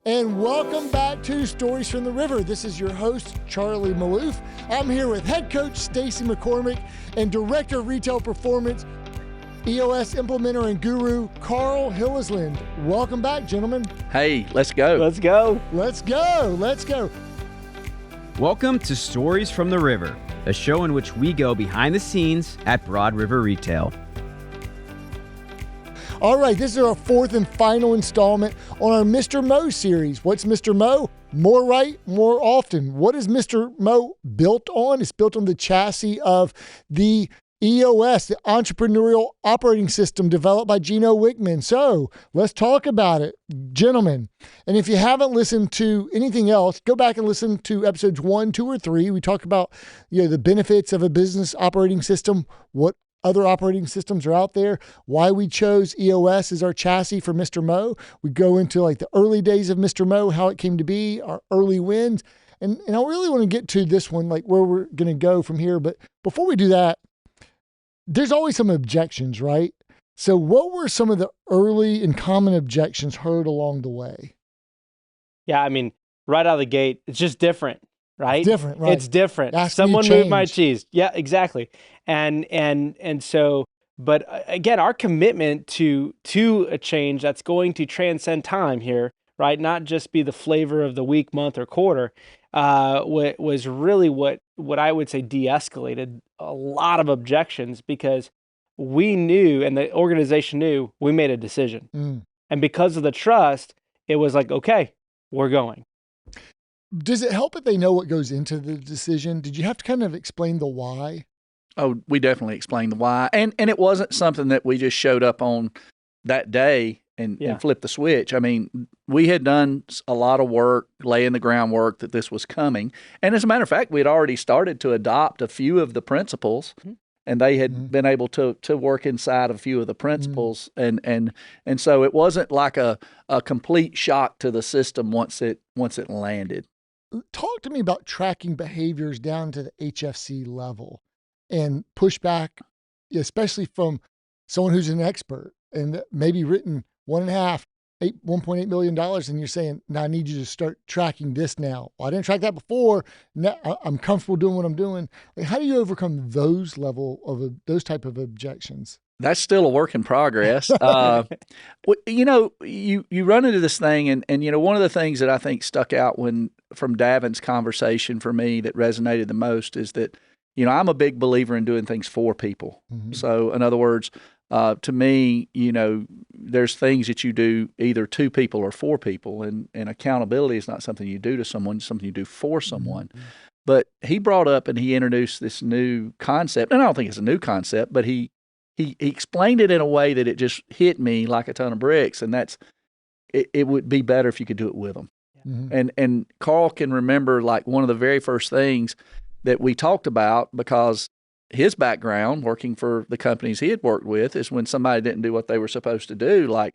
And welcome back to Stories from the River. This is your host, Charlie Malouf. I'm here with head coach Stacey McCormick and director of retail performance, EOS implementer and guru, Carl Hillesland. Welcome back, gentlemen. Hey, let's go. Let's go. Let's go. Let's go. Welcome to Stories from the River, a show in which we go behind the scenes at Broad River Retail. All right, this is our fourth and final installment on our Mr. Mo series. What's Mr. Mo? More right, more often. What is Mr. Mo built on? It's built on the chassis of the EOS, the Entrepreneurial Operating System developed by Gino Wickman. So let's talk about it, gentlemen. And if you haven't listened to anything else, go back and listen to episodes 1, 2, or 3. We talk about the benefits of a business operating system, what other operating systems are out there, why we chose EOS as our chassis for Mr. Mo. We go into like the early days of Mr. Mo, how it came to be, our early wins. And I really want to get to this one, like where we're going to go from here. But before we do that, there's always some objections, right? So what were some of the early and common objections heard along the way? Yeah, I mean, right out of the gate, it's just different, right? It's different, right? It's different. Someone moved my cheese. Yeah, exactly. And so, but again, our commitment to a change that's going to transcend time here, right? Not just be the flavor of the week, month, or quarter, was really what I would say de-escalated a lot of objections, because we knew, and the organization knew, we made a decision. And because of the trust, it was like, okay, we're going. Does it help if they know what goes into the decision? Did you have to kind of explain the why? Oh, we definitely explained the why. And it wasn't something that we just showed up on that day and flipped the switch. I mean, we had done a lot of work, laying the groundwork that this was coming. And as a matter of fact, we had already started to adopt a few of the principles, and they had been able to work inside a few of the principles. And so it wasn't like a complete shock to the system once it landed. Talk to me about tracking behaviors down to the HFC level and pushback, especially from someone who's an expert and maybe written $1.8 million, and you're saying, now I need you to start tracking this now. Well, I didn't track that before. Now I'm comfortable doing what I'm doing. Like, how do you overcome those type of objections? That's still a work in progress. You run into this thing, and one of the things that I think stuck out from Davin's conversation for me that resonated the most is that, I'm a big believer in doing things for people. So in other words, to me, there's things that you do either to people or for people, and accountability is not something you do to someone, it's something you do for someone. But he brought up and he introduced this new concept, and I don't think it's a new concept, but he explained it in a way that it just hit me like a ton of bricks, and that's it would be better if you could do it with them. And Carl can remember like one of the very first things that we talked about, because his background working for the companies he had worked with is when somebody didn't do what they were supposed to do, like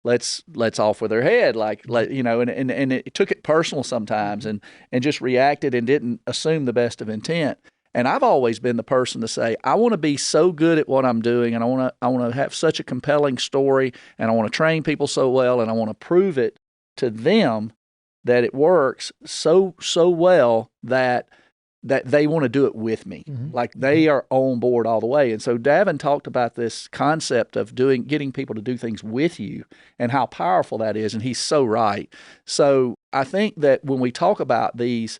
let's off with their head, and it took it personal sometimes and just reacted and didn't assume the best of intent. And I've always been the person to say, I want to be so good at what I'm doing, and I want to have such a compelling story, and I want to train people so well, and I want to prove it to them that it works so well that they want to do it with me. Like they are on board all the way. And so Davin talked about this concept of getting people to do things with you and how powerful that is. And he's so right. So I think that when we talk about these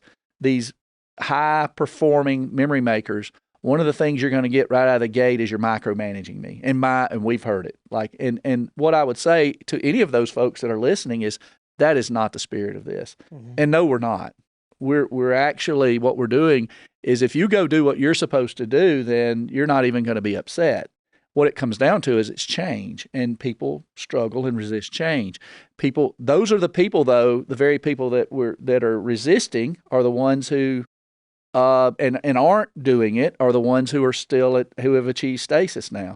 high performing memory makers, one of the things you're going to get right out of the gate is you're micromanaging me. And we've heard it. Like, and what I would say to any of those folks that are listening is that is not the spirit of this. And no, we're not. We're actually, what we're doing is if you go do what you're supposed to do, then you're not even going to be upset. What it comes down to is it's change, and people struggle and resist change. Those are the people, though, the very people that are resisting are the ones who and aren't doing it are the ones who are still who have achieved stasis now.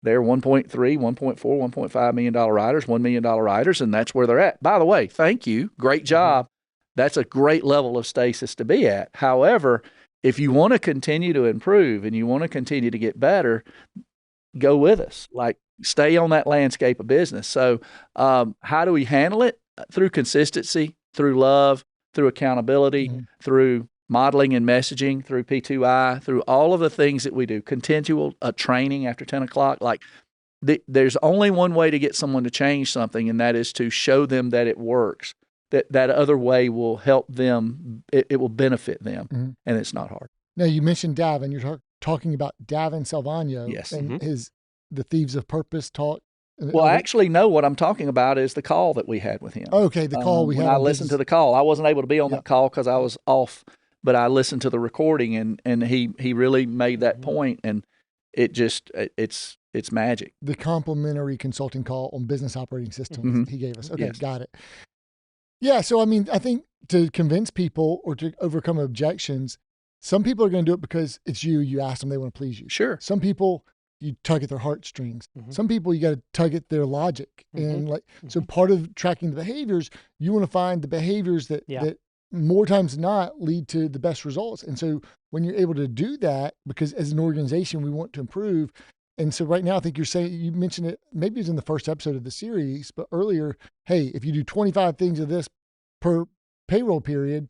They're 1.3, 1.4, $1.5 million riders, $1 million riders, and that's where they're at. By the way, thank you. Great job. That's a great level of stasis to be at. However, if you want to continue to improve and you want to continue to get better, go with us. Like, stay on that landscape of business. So how do we handle it? through consistency, through love, through accountability, through modeling and messaging, through P2I, through all of the things that we do, continual training after 10 o'clock. Like there's only one way to get someone to change something, and that is to show them that it works. That other way will help them. It will benefit them, and it's not hard. Now, you mentioned Davin. You're talking about Davin Salvagno. Yes. And the Thieves of Purpose talk. Well, I actually know what I'm talking about is the call that we had with him. Okay, the call we had. When I listened to the call, I wasn't able to be on that call because I was off, but I listened to the recording, and he really made that point, and it just it's magic. The complimentary consulting call on business operating systems he gave us. Okay, got it. Yeah, so I mean, I think to convince people or to overcome objections, some people are going to do it because it's you ask them, they want to please you. Sure. Some people, you tug at their heartstrings. Some people, you got to tug at their logic. And so part of tracking the behaviors, you want to find the behaviors that more times than not lead to the best results. And so when you're able to do that, because as an organization, we want to improve. And so right now, I think you mentioned it, maybe it was in the first episode of the series, but earlier, hey, if you do 25 things of this per payroll period,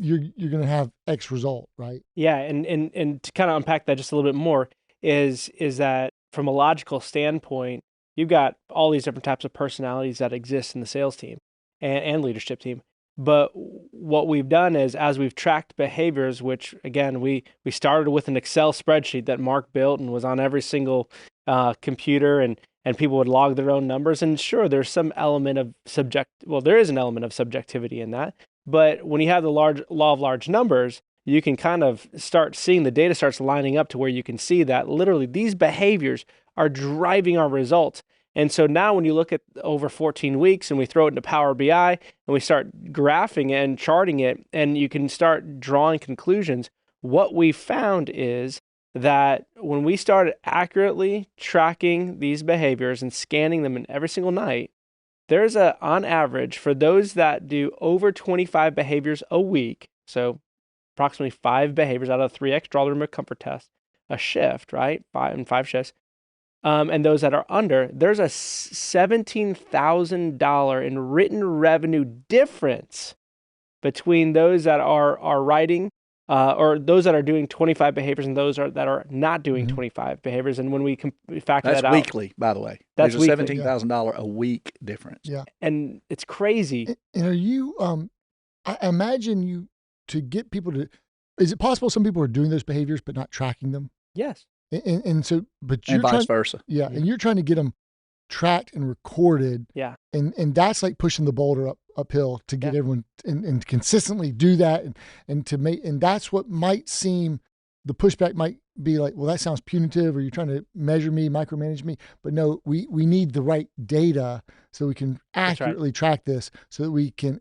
you're going to have X result, right? Yeah. And to kind of unpack that just a little bit more is that from a logical standpoint, you've got all these different types of personalities that exist in the sales team and leadership team. But what we've done is, as we've tracked behaviors, which again, we started with an Excel spreadsheet that Mark built and was on every single computer, and people would log their own numbers. And sure, there's some element of there is an element of subjectivity in that. But when you have the law of large numbers, you can kind of start seeing the data starts lining up to where you can see that literally these behaviors are driving our results. And so now when you look at over 14 weeks and we throw it into Power BI and we start graphing it and charting it, and you can start drawing conclusions, what we found is that when we started accurately tracking these behaviors and scanning them in every single night, there's on average, for those that do over 25 behaviors a week, so approximately 5 behaviors out of 3X, draw the remote comfort test, a shift, right? 5 shifts. And those that are under, there's a $17,000 in written revenue difference between those that are writing or those that are doing 25 behaviors and those that are not doing 25 behaviors. And when we factor that out. That's weekly, by the way. There's a $17,000 a week difference. Yeah. And it's crazy. And are you, I imagine you, to get people to, is it possible some people are doing those behaviors but not tracking them? Yes. And so, but you're vice versa. Yeah. And you're trying to get them tracked and recorded. Yeah. And that's like pushing the boulder uphill to get everyone and consistently do that. And to make, and that's what might seem, the pushback might be like, well, that sounds punitive, or you're trying to measure me, micromanage me. But no, we need the right data so we can accurately track this so that we can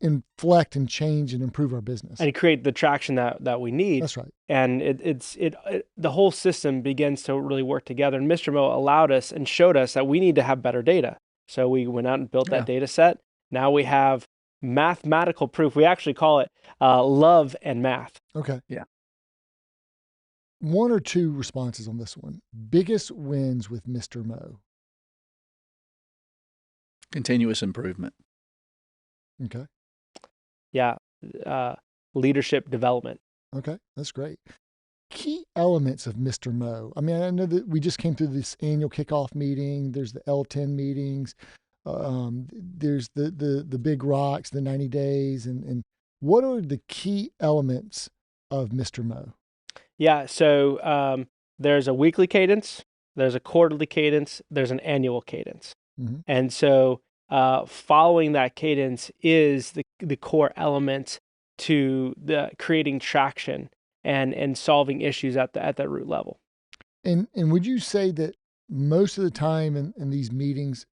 inflect and change and improve our business and create the traction that we need. That's right. And the whole system begins to really work together. And Mr. Mo allowed us and showed us that we need to have better data. So we went out and built that data set. Now we have mathematical proof. We actually call it love and math. Okay. Yeah. 1 or 2 responses on this one. Biggest wins with Mr. Mo. Continuous improvement. Okay. Yeah. Leadership development. Okay. That's great. Key elements of Mr. Mo. I mean, I know that we just came through this annual kickoff meeting. There's the L10 meetings. There's the big rocks, the 90 days. And what are the key elements of Mr. Mo? Yeah. So there's a weekly cadence, there's a quarterly cadence, there's an annual cadence. And so following that cadence is the core element to the creating traction and solving issues at that root level. And would you say that most of the time in these meetings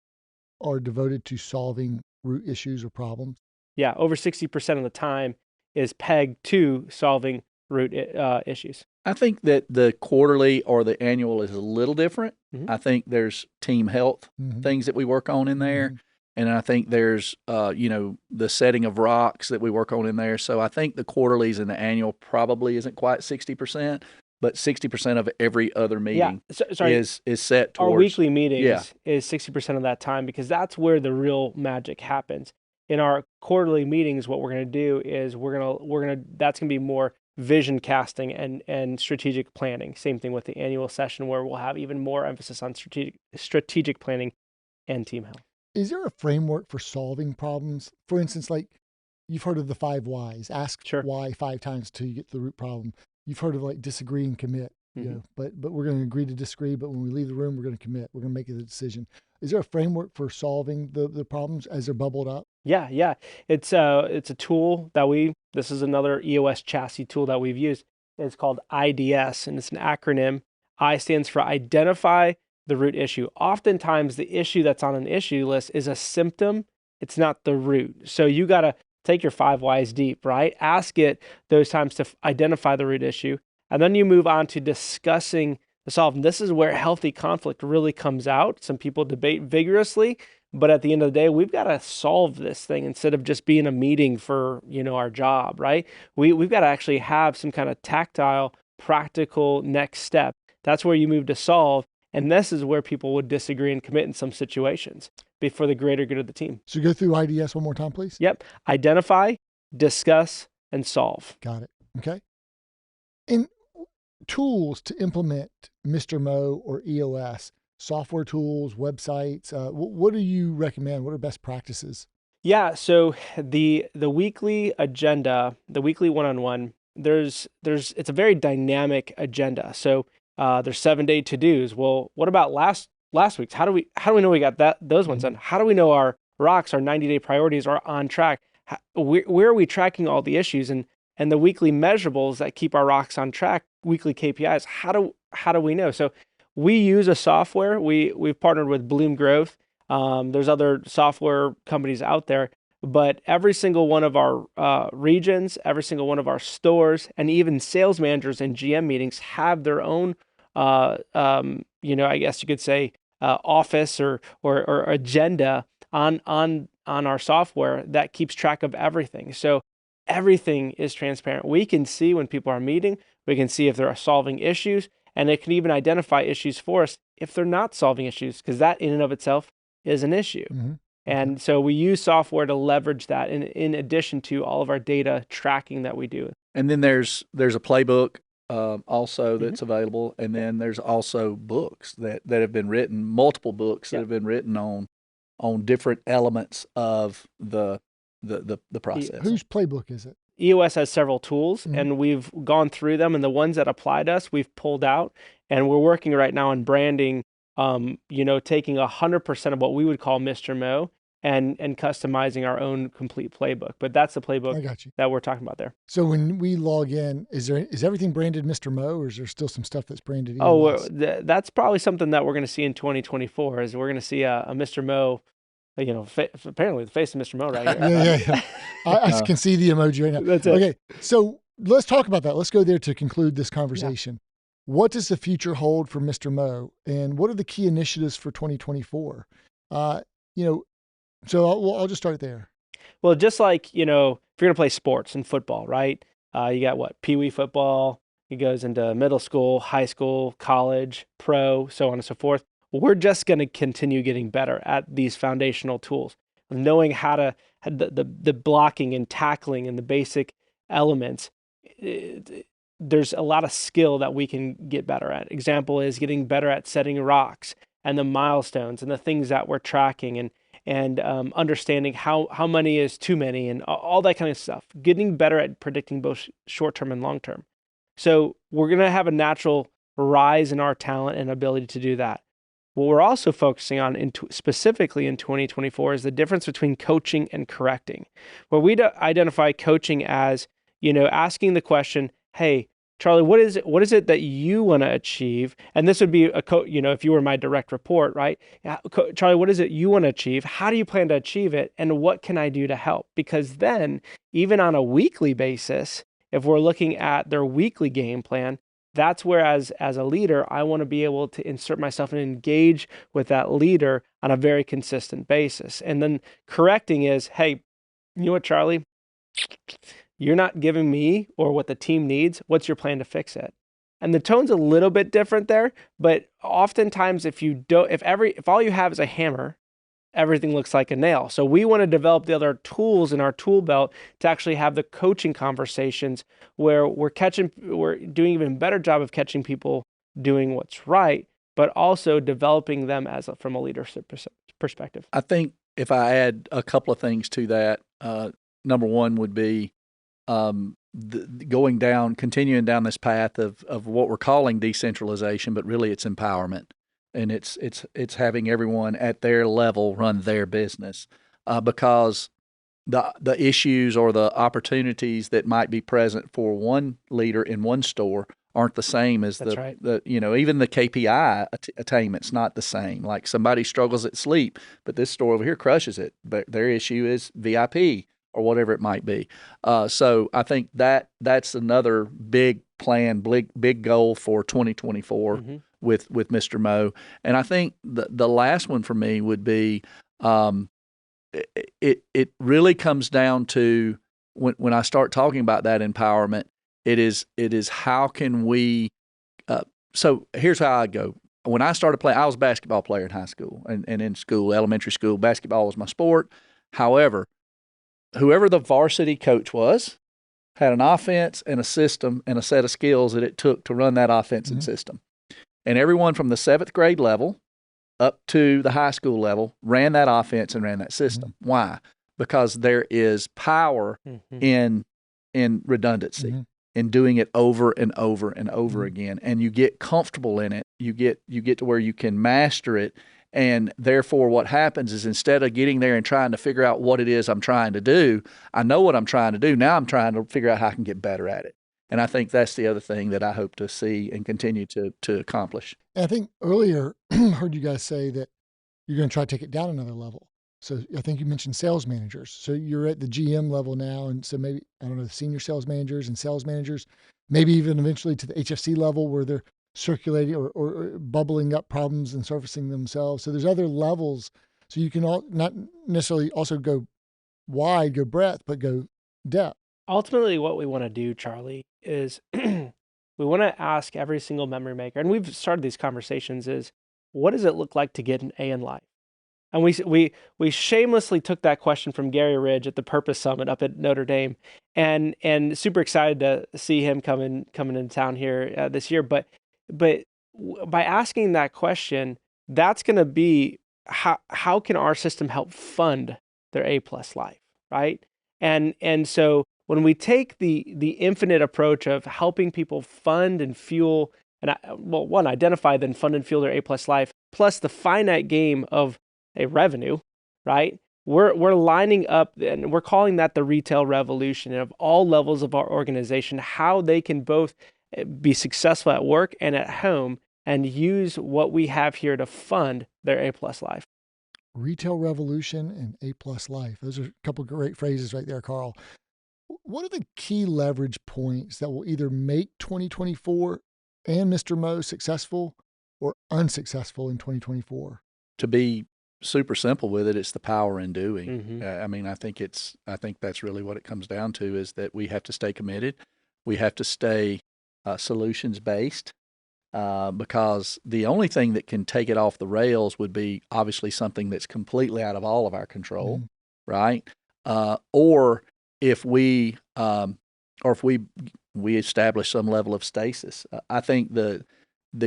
are devoted to solving root issues or problems? Yeah, over 60% of the time is pegged to solving root issues. I think that the quarterly or the annual is a little different. I think there's team health things that we work on in there. And I think there's, the setting of rocks that we work on in there. So I think the quarterlies and the annual probably isn't quite 60%, but 60% of every other meeting is set towards our weekly meetings is 60% of that time, because that's where the real magic happens. In our quarterly meetings, what we're going to do is that's going to be more vision casting and strategic planning. Same thing with the annual session, where we'll have even more emphasis on strategic planning and team health. Is there a framework for solving problems? For instance, like you've heard of the 5 whys. Ask why 5 times until you get to the root problem. You've heard of like disagree and commit. You know, but we're going to agree to disagree. But when we leave the room, we're going to commit. We're going to make a decision. Is there a framework for solving the problems as they're bubbled up? Yeah. It's a tool that this is another EOS chassis tool that we've used. It's called IDS, and it's an acronym. I stands for identify the root issue. Oftentimes, the issue that's on an issue list is a symptom. It's not the root. So you got to take your 5 whys deep, right? Ask it those times to identify the root issue. And then you move on to discussing the solve. And this is where healthy conflict really comes out. Some people debate vigorously, but at the end of the day, we've got to solve this thing instead of just being a meeting for, our job, right? We've got to actually have some kind of tactile, practical next step. That's where you move to solve. And this is where people would disagree and commit in some situations for the greater good of the team. So go through IDS one more time, please. Yep. Identify, discuss, and solve. Got it. Okay. And tools to implement Mr. Mo or EOS, software tools, websites, what do you recommend? What are best practices? Yeah, so the weekly agenda, the weekly one-on-one, it's a very dynamic agenda. So there's 7-day to-dos. Well, what about last week's? How do we know we got those ones done? How do we know our rocks, our 90-day priorities are on track? Where are we tracking all the issues and the weekly measurables that keep our rocks on track, weekly KPIs? How do we know? So we use a software. We've partnered with Bloom Growth. There's other software companies out there, but every single one of our regions, every single one of our stores, and even sales managers and GM meetings have their own, I guess you could say, office or agenda on our software that keeps track of everything. So everything is transparent. We can see when people are meeting. We can see if they're solving issues, and it can even identify issues for us if they're not solving issues, because that in and of itself is an issue. Mm-hmm. And so we use software to leverage that in addition to all of our data tracking that we do. And then there's a playbook also that's available. And then there's also books that have been written, multiple books that have been written on different elements of the process. Whose playbook is it? EOS has several tools, and we've gone through them, and the ones that apply to us, we've pulled out, and we're working right now on branding, taking 100% of what we would call Mr. Mo and customizing our own complete playbook. But that's the playbook that we're talking about there. So when we log in, is everything branded Mr. Mo, or is there still some stuff that's branded EOS? That's probably something that we're going to see in 2024, is we're going to see a Mr. Mo, apparently the face of Mr. Mo right here. Yeah. I can see the emoji right now. That's it. Okay, so let's talk about that. Let's go there to conclude this conversation. Yeah. What does the future hold for Mr. Mo, and what are the key initiatives for 2024? So I'll just start there. Well, just like, if you're going to play sports and football, right? You got Pee Wee football. It goes into middle school, high school, college, pro, so on and so forth. We're just going to continue getting better at these foundational tools, knowing how to the blocking and tackling and the basic elements. There's a lot of skill that we can get better at. Example is getting better at setting rocks and the milestones and the things that we're tracking and understanding how many is too many and all that kind of stuff. Getting better at predicting both short-term and long-term. So we're going to have a natural rise in our talent and ability to do that. What we're also focusing on specifically in 2024 is the difference between coaching and correcting, where we identify coaching as, asking the question, hey, Charlie, what is it that you want to achieve? And this would be if you were my direct report, right? Charlie, what is it you want to achieve? How do you plan to achieve it? And what can I do to help? Because then, even on a weekly basis, if we're looking at their weekly game plan, that's where as a leader, I want to be able to insert myself and engage with that leader on a very consistent basis. And then correcting is, hey, you know what, Charlie? You're not giving me or what the team needs. What's your plan to fix it? And the tone's a little bit different there, but oftentimes if all you have is a hammer, everything looks like a nail. So we want to develop the other tools in our tool belt to actually have the coaching conversations where we're doing even a better job of catching people doing what's right, but also developing them from a leadership perspective. I think if I add a couple of things to that, number one would be continuing down this path of what we're calling decentralization, but really it's empowerment, and it's having everyone at their level run their business, because the issues or the opportunities that might be present for one leader in one store aren't the same as even the KPI attainment's not the same. Like somebody struggles at sleep, but this store over here crushes it, but their issue is VIP or whatever it might be. So I think that's another big plan, big goal for 2024 with Mr. Mo. And I think the last one for me would be it really comes down to when I start talking about that empowerment, it is how can we so here's how I go. When I started playing, I was a basketball player in high school and in school, elementary school, basketball was my sport. However, whoever the varsity coach was had an offense and a system and a set of skills that it took to run that offense and system. And everyone from the 7th grade level up to the high school level ran that offense and ran that system. Why? Because there is power in redundancy, in doing it over and over and over again. And you get comfortable in it. You get to where you can master it. And therefore what happens is instead of getting there and trying to figure out what it is I'm trying to do, I know what I'm trying to do. Now I'm trying to figure out how I can get better at it. And I think that's the other thing that I hope to see and continue to accomplish. And I think earlier I heard you guys say that you're going to try to take it down another level. So I think you mentioned sales managers. So you're at the GM level now. And so maybe, I don't know, the senior sales managers and sales managers, maybe even eventually to the HFC level where they're circulating or bubbling up problems and surfacing themselves. So there's other levels. So you can not necessarily also go wide, go breadth, but go depth. Ultimately, what we want to do, Charlie, is we want to ask every single memory maker, and we've started these conversations, is what does it look like to get an A in life? And we shamelessly took that question from Gary Ridge at the Purpose Summit up at Notre Dame, and super excited to see him coming into town here this year. But by asking that question, that's going to be how can our system help fund their A+ life, right? And so when we take the infinite approach of helping people fund and fuel, and identify, then fund and fuel their A+ life, plus the finite game of a revenue, right? We're lining up, and we're calling that the retail revolution, and of all levels of our organization, how they can both be successful at work and at home and use what we have here to fund their A+ life. Retail revolution and A+ life. Those are a couple of great phrases right there, Carl. What are the key leverage points that will either make 2024 and Mr. Mo successful or unsuccessful in 2024? To be super simple with it, it's the power in doing. I mean, I think that's really what it comes down to, is that we have to stay committed. We have to stay solutions based, because the only thing that can take it off the rails would be obviously something that's completely out of all of our control, right? Or if we establish some level of stasis. I think the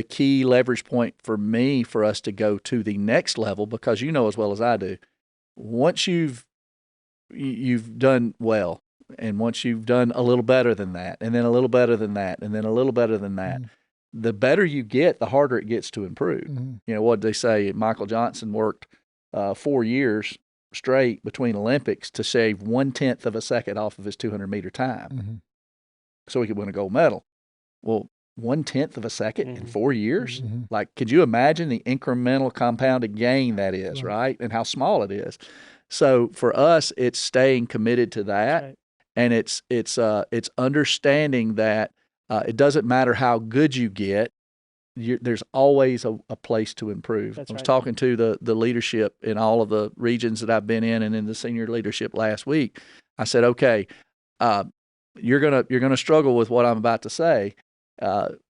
key leverage point for us to go to the next level, because you know as well as I do, once you've done well, and once you've done a little better than that, and then a little better than that, and then a little better than that, the better you get, the harder it gets to improve. You know, what they say, Michael Johnson worked 4 years straight between Olympics to shave 1/10 of a second off of his 200-meter time so he could win a gold medal. Well, 1/10 of a second in 4 years? Like, could you imagine the incremental compounded gain that is, right? And how small it is. So for us, it's staying committed to that. Right. And it's understanding that it doesn't matter how good you get, there's always a place to improve. I was talking to the leadership in all of the regions that I've been in and in the senior leadership last week. I said, okay, you're gonna struggle with what I'm about to say,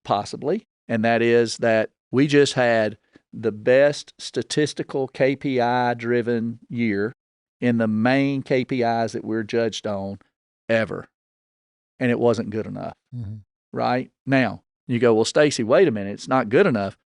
possibly, and that is that we just had the best statistical KPI-driven year in the main KPIs that we're judged on ever, and it wasn't good enough, right? Now, you go, well, Stacey, wait a minute, it's not good enough.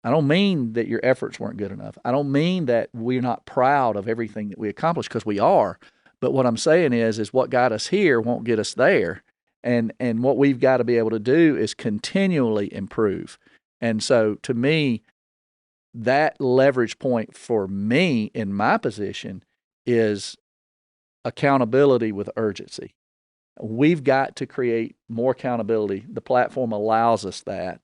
I don't mean that your efforts weren't good enough. I don't mean that we're not proud of everything that we accomplished, because we are. But what I'm saying is what got us here won't get us there. And what we've got to be able to do is continually improve. And so to me, that leverage point for me in my position is accountability with urgency. We've got to create more accountability. The platform allows us that.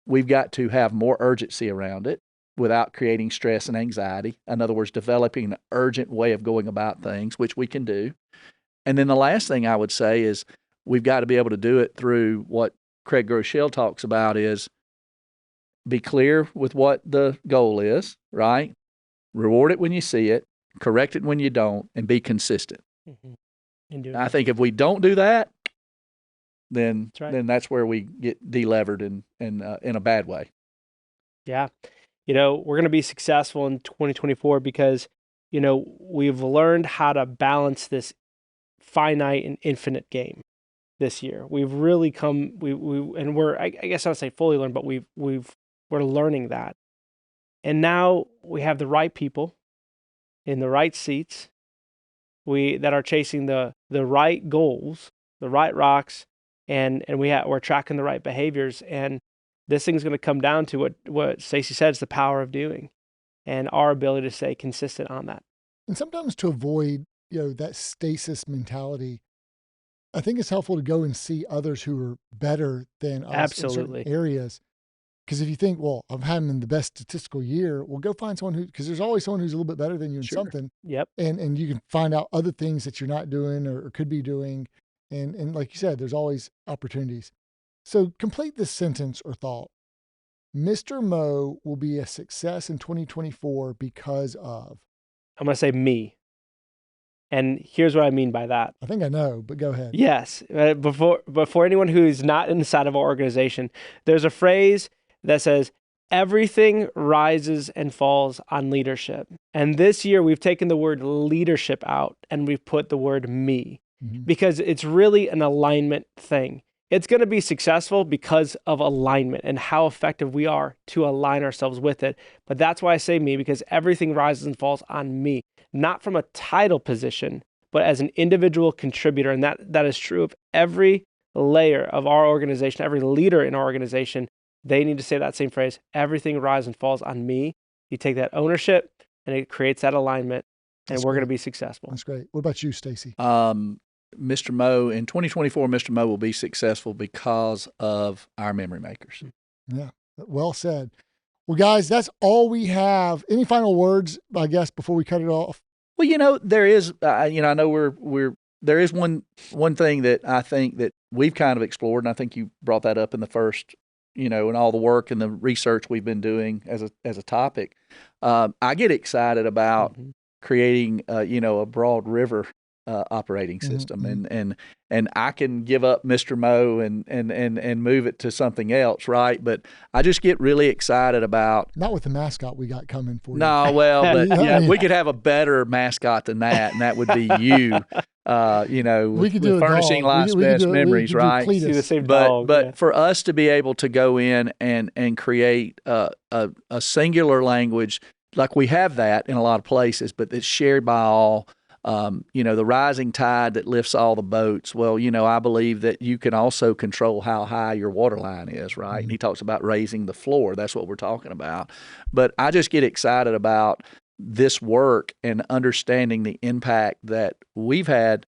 We've got to have more urgency around it without creating stress and anxiety. In other words, developing an urgent way of going about things, which we can do. And then the last thing I would say is we've got to be able to do it through what Craig Groeschel talks about is be clear with what the goal is, right? Reward it when you see it, correct it when you don't, and be consistent. I think if we don't do that, then that's where we get delevered in a bad way. Yeah. We're going to be successful in 2024 because, we've learned how to balance this finite and infinite game this year. We've really come, and we're, I guess I would say fully learned, but we're learning that. And now we have the right people in the right seats that are chasing the right goals, the right rocks, and we're tracking the right behaviors. And this thing's going to come down to what Stacey said is the power of doing and our ability to stay consistent on that. And sometimes to avoid, that stasis mentality, I think it's helpful to go and see others who are better than us in certain areas. Because if you think, well, I'm having the best statistical year, well, go find someone because there's always someone who's a little bit better than you in something. Yep. And you can find out other things that you're not doing or could be doing. And like you said, there's always opportunities. So complete this sentence or thought. Mr. Mo will be a success in 2024 because of. I'm going to say me. And here's what I mean by that. I think I know, but go ahead. Yes. Before anyone who's not inside of our organization, there's a phrase that says, everything rises and falls on leadership. And this year we've taken the word leadership out and we've put the word me because it's really an alignment thing. It's going to be successful because of alignment and how effective we are to align ourselves with it. But that's why I say me, because everything rises and falls on me, not from a title position, but as an individual contributor. And that is true of every layer of our organization, every leader in our organization. They need to say that same phrase, everything rises and falls on me. You take that ownership and it creates that alignment and we're going to be successful. That's great. What about you, Stacey? Mr. Mo, in 2024, Mr. Mo will be successful because of our memory makers. Yeah, well said. Well, guys, that's all we have. Any final words, I guess, before we cut it off? Well, there is, I know there is one thing that I think that we've kind of explored, and I think you brought that up in the first, and all the work and the research we've been doing as a topic. I get excited about creating, a broad river operating system, and I can give up Mr. Mo and move it to something else, right? But I just get really excited about not with the mascot we got coming for you. No, well, but we could have a better mascot than that, and that would be you. We could do Furnishing Life's Best Memories, right? See the same dog, but for us to be able to go in and create a singular language, like we have that in a lot of places, but it's shared by all. The rising tide that lifts all the boats. Well, I believe that you can also control how high your water line is, right? And he talks about raising the floor. That's what we're talking about. But I just get excited about this work and understanding the impact that we've had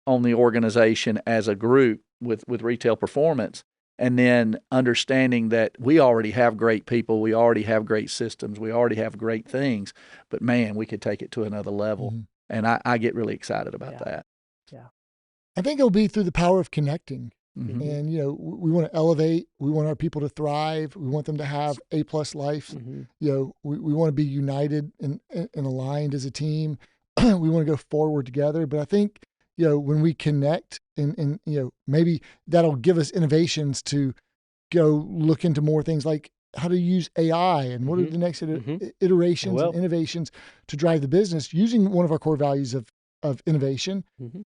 on the organization as a group with retail performance. And then understanding that we already have great people, we already have great systems, we already have great things, but man, we could take it to another level. And I get really excited about that. Yeah. I think it'll be through the power of connecting. And, we want to elevate. We want our people to thrive. We want them to have A+ life. We want to be united and aligned as a team. We want to go forward together. But I think, when we connect and maybe that'll give us innovations to go look into more things like how to use AI and what are the next iterations and innovations to drive the business using one of our core values of innovation,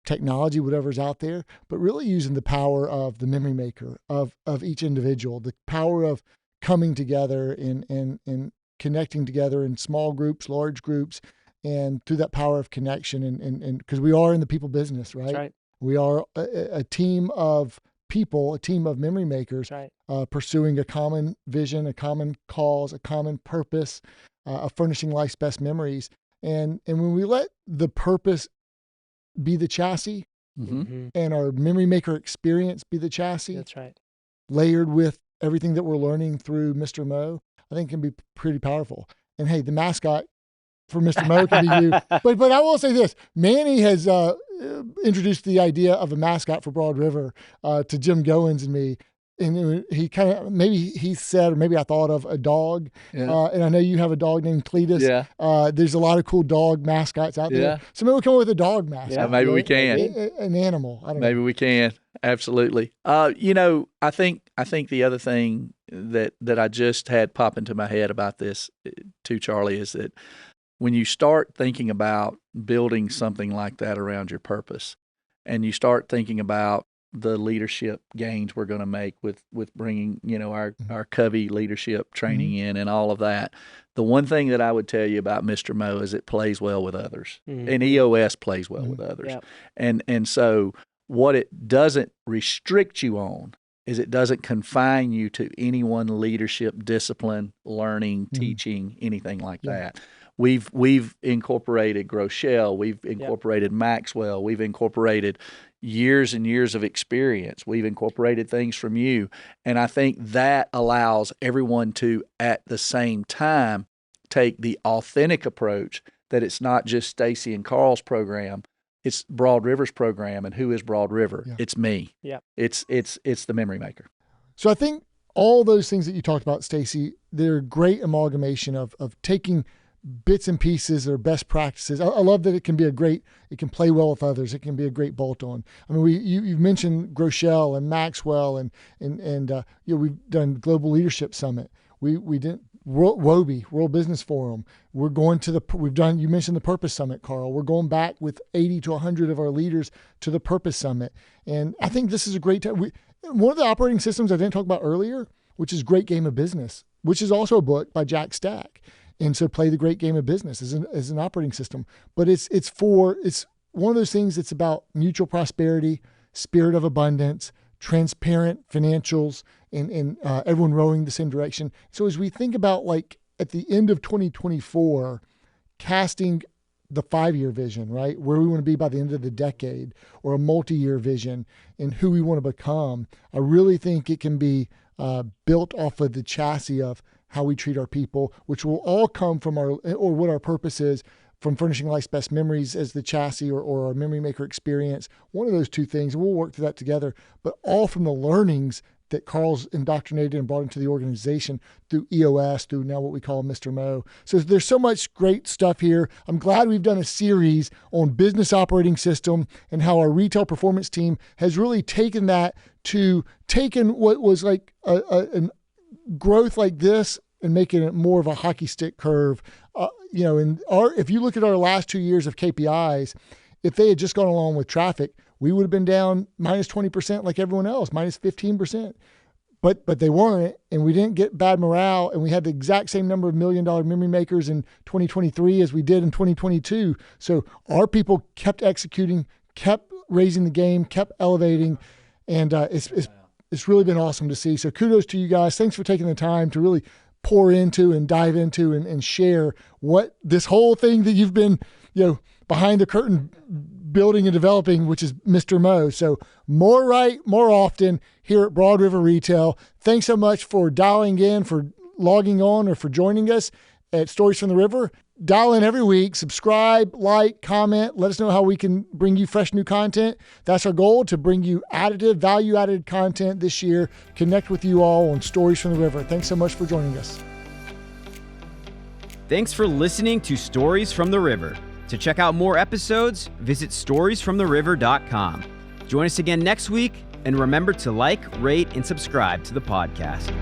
technology, whatever's out there, but really using the power of the memory maker of each individual, the power of coming together and connecting together in small groups, large groups, and through that power of connection and because we are in the people business, right? That's right. We are a team of people, a team of memory makers, pursuing a common vision, a common cause, a common purpose, of furnishing life's best memories. And when we let the purpose be the chassis and our memory maker experience be the chassis, that's right, layered with everything that we're learning through Mr. Mo, I think can be pretty powerful. And hey, the mascot for Mr. Mo can be you. But I will say this, Manny has introduced the idea of a mascot for Broad River to Jim Goins and me. And he kind of, maybe he said, or maybe I thought of a dog. Yeah. And I know you have a dog named Cletus. Yeah. There's a lot of cool dog mascots out there. Yeah. So maybe we'll come up with a dog mascot. Yeah, maybe we can. An animal. I don't know. Maybe we can. Absolutely. I think the other thing that I just had pop into my head about this too, Charlie, is that when you start thinking about building something like that around your purpose, and you start thinking about the leadership gains we're going to make with bringing, our Covey leadership training in and all of that. The one thing that I would tell you about Mr. Mo is it plays well with others, and EOS plays well with others. Yep. And so what it doesn't restrict you on is it doesn't confine you to any one leadership discipline, learning, teaching, anything like that. We've incorporated Groeschel, we've incorporated Maxwell, we've incorporated years and years of experience. We've incorporated things from you. And I think that allows everyone to, at the same time, take the authentic approach that it's not just Stacey and Carl's program, it's Broad River's program. And who is Broad River? Yeah. It's me. Yeah. It's the memory maker. So I think all those things that you talked about, Stacey, they're a great amalgamation of taking bits and pieces that are best practices. I love that it can play well with others. It can be a great bolt-on. I mean, you've mentioned Groeschel and Maxwell and we've done Global Leadership Summit. We did WOBE, World Business Forum. We're going to you mentioned the Purpose Summit, Carl. We're going back with 80 to 100 of our leaders to the Purpose Summit. And I think this is a great time. One of the operating systems I didn't talk about earlier, which is Great Game of Business, which is also a book by Jack Stack. And so play the great game of business as an operating system. But it's one of those things that's about mutual prosperity, spirit of abundance, transparent financials, and everyone rowing the same direction. So as we think about, like, at the end of 2024, casting the 5-year vision, right? Where we want to be by the end of the decade, or a multi-year vision and who we want to become, I really think it can be built off of the chassis of how we treat our people, which will all come from what our purpose is, from furnishing life's best memories as the chassis or our memory maker experience. One of those two things, and we'll work through that together, but all from the learnings that Carl's indoctrinated and brought into the organization through EOS, through now what we call Mr. Mo. So there's so much great stuff here. I'm glad we've done a series on business operating system and how our retail performance team has really taken what was like an growth like this and making it more of a hockey stick curve. If you look at our last 2 years of KPIs, if they had just gone along with traffic, we would have been down minus 20% like everyone else, minus 15%. But they weren't, and we didn't get bad morale, and we had the exact same number of $1 million memory makers in 2023 as we did in 2022. So our people kept executing, kept raising the game, kept elevating, and it's really been awesome to see. So kudos to you guys. Thanks for taking the time to really pour into and dive into and share what this whole thing that you've been, behind the curtain building and developing, which is Mr. Mo. So more right, more often here at Broad River Retail. Thanks so much for dialing in, for logging on, or for joining us at Stories from the River. Dial in every week, subscribe, like, comment, let us know how we can bring you fresh new content. That's our goal, to bring you value-added content this year. Connect with you all on Stories from the River. Thanks so much for joining us. Thanks for listening to Stories from the River. To check out more episodes, visit storiesfromtheriver.com. Join us again next week, and remember to like, rate, and subscribe to the podcast.